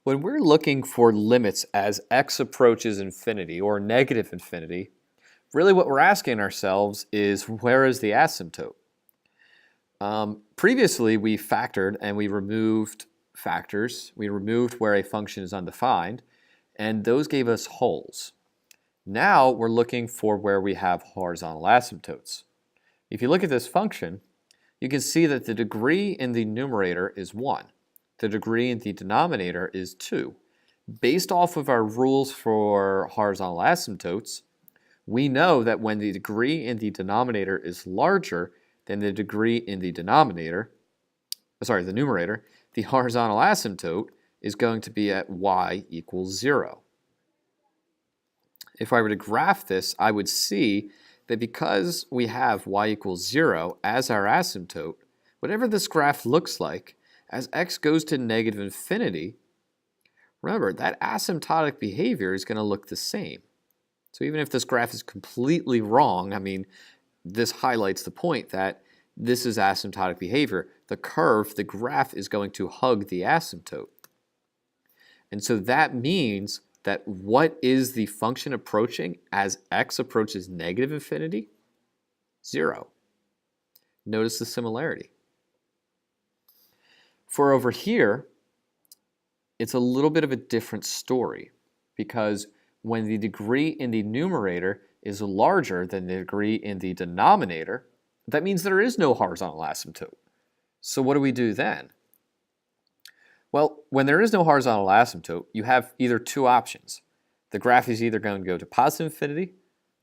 When we're looking for limits as x approaches infinity or negative infinity, really what we're asking ourselves is, where is the asymptote? Previously, we factored and we removed factors. We removed where a function is undefined, and those gave us holes. Now we're looking for where we have horizontal asymptotes. If you look at this function, you can see that the degree in the numerator is 1. The degree in the denominator is 2. Based off of our rules for horizontal asymptotes, we know that when the degree in the denominator is larger than the degree in the numerator, the horizontal asymptote is going to be at y equals 0. If I were to graph this, I would see that because we have y equals 0 as our asymptote, whatever this graph looks like, as x goes to negative infinity, remember, that asymptotic behavior is going to look the same. So even if this graph is completely wrong, this highlights the point that this is asymptotic behavior. The curve, the graph, is going to hug the asymptote. And so that means that what is the function approaching as x approaches negative infinity? 0. Notice the similarity. For over here, it's a little bit of a different story, because when the degree in the numerator is larger than the degree in the denominator, that means there is no horizontal asymptote. So what do we do then? Well, when there is no horizontal asymptote, you have either two options. The graph is either going to go to positive infinity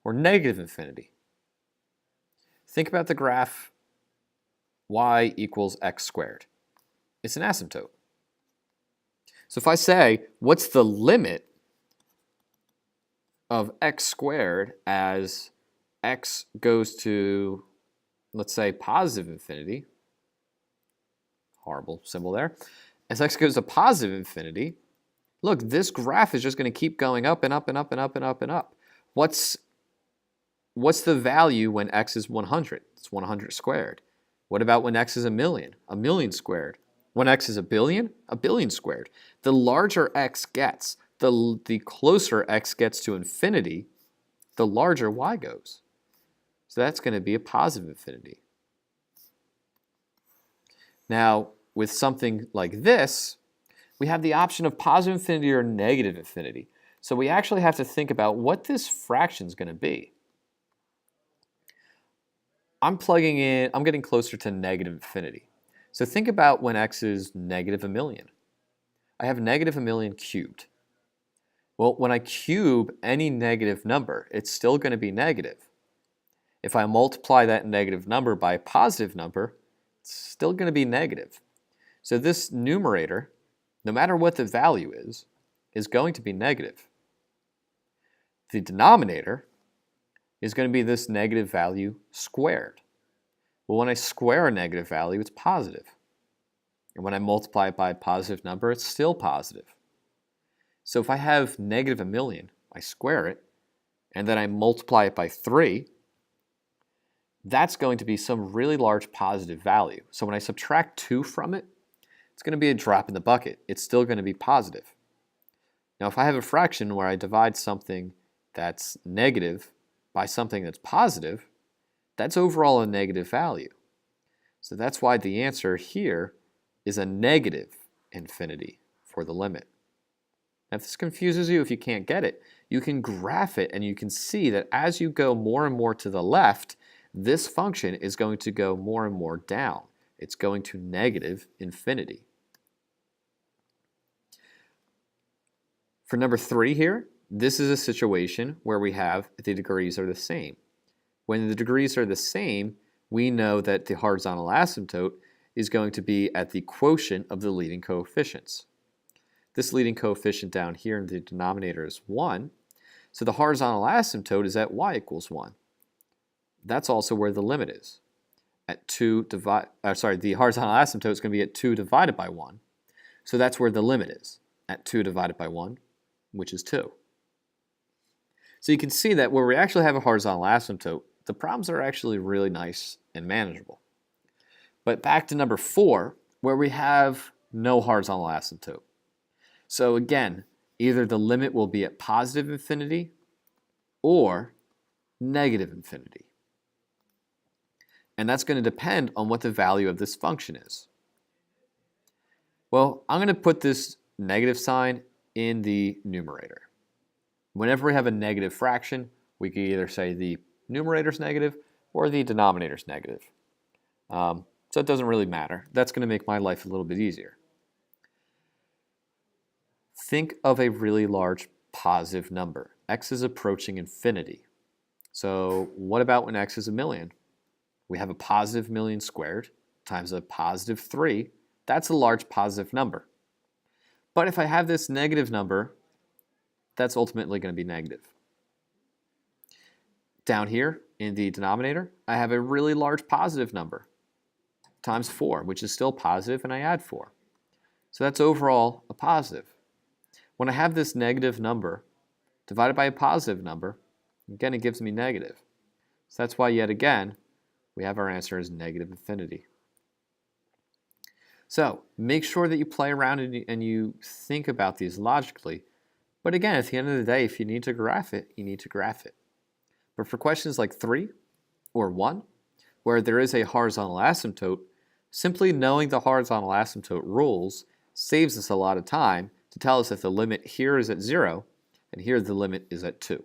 or negative infinity. Think about the graph y equals x squared. It's an asymptote. So if I say, what's the limit of x squared as x goes to, let's say, positive infinity, horrible symbol there, as x goes to positive infinity, look, this graph is just going to keep going up and up and up and up and up and up. What's the value when x is 100? It's 100 squared. What about when x is a million? A million squared. When x is a billion squared. The larger x gets, the closer x gets to infinity, the larger y goes. So that's going to be a positive infinity. Now, with something like this, we have the option of positive infinity or negative infinity. So we actually have to think about what this fraction is going to be. I'm getting closer to negative infinity. So think about when x is negative a million. I have negative a million cubed. Well, when I cube any negative number, it's still going to be negative. If I multiply that negative number by a positive number, it's still going to be negative. So this numerator, no matter what the value is going to be negative. The denominator is going to be this negative value squared. Well, when I square a negative value, it's positive. And when I multiply it by a positive number, it's still positive. So if I have negative a million, I square it, and then I multiply it by 3, that's going to be some really large positive value. So when I subtract 2 from it, it's going to be a drop in the bucket. It's still going to be positive. Now, if I have a fraction where I divide something that's negative by something that's positive, that's overall a negative value. So that's why the answer here is a negative infinity for the limit. Now, if this confuses you, if you can't get it, you can graph it and you can see that as you go more and more to the left, this function is going to go more and more down. It's going to negative infinity. For number 3 here, this is a situation where we have the degrees are the same. When the degrees are the same, we know that the horizontal asymptote is going to be at the quotient of the leading coefficients. This leading coefficient down here in the denominator is 1, so the horizontal asymptote is at y equals 1. That's also where the limit is. The horizontal asymptote is going to be at 2 divided by 1, so that's where the limit is, at 2 divided by 1, which is 2. So you can see that where we actually have a horizontal asymptote, the problems are actually really nice and manageable. But back to number 4, where we have no horizontal asymptote. So again, either the limit will be at positive infinity or negative infinity. And that's going to depend on what the value of this function is. Well, I'm going to put this negative sign in the numerator. Whenever we have a negative fraction, we can either say the numerator's negative or the denominator's negative. So it doesn't really matter. That's going to make my life a little bit easier. Think of a really large positive number. X is approaching infinity. So what about when x is a million? We have a positive million squared times a positive 3. That's a large positive number. But if I have this negative number, that's ultimately going to be negative. Down here in the denominator, I have a really large positive number times 4, which is still positive, and I add 4. So that's overall a positive. When I have this negative number divided by a positive number, again, it gives me negative. So that's why, yet again, we have our answer as negative infinity. So make sure that you play around and you think about these logically. But again, at the end of the day, if you need to graph it, you need to graph it. But for questions like 3 or 1, where there is a horizontal asymptote, simply knowing the horizontal asymptote rules saves us a lot of time to tell us if the limit here is at 0 and here the limit is at 2.